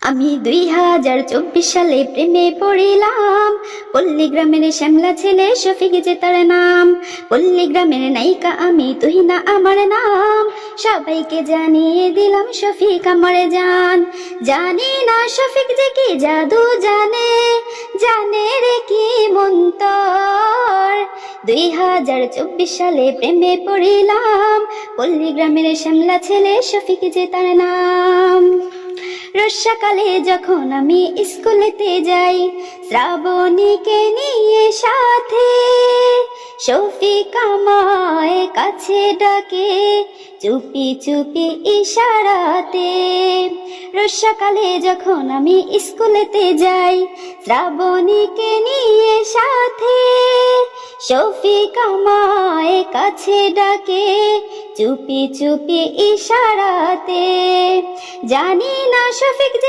আমি 2024 সালে প্রেমে পড়িলাম, পল্লী গ্রামের শ্যামলা ছেলে শফিক যে তার নাম। পল্লী গ্রামের নায়িকা আমি, তুহিনা আমার নাম। সবাইকে জানিয়ে দিলাম শফিক আমার জান। জানি না শফিক যে কি জাদু জানে, জানে রে কি মন্তর। 2024 সালে প্রেমে পড়িলাম, পল্লী গ্রামের শ্যামলা ছেলে শফিক যে তার নাম। বর্ষাকালে যখন আমি স্কুলেতে যাই, শ্রাবণীকে নিয়ে সাথে, শফিক আমায় কাছে ডাকে চুপি চুপি ইশারাতে। বর্ষাকালে যখন আমি স্কুলেতে যাই, শ্রাবণীকে নিয়ে সাথে, শফিক আমায় কাছে ডাকে চুপি চুপি ইশারাতে। জানি না শফিক যে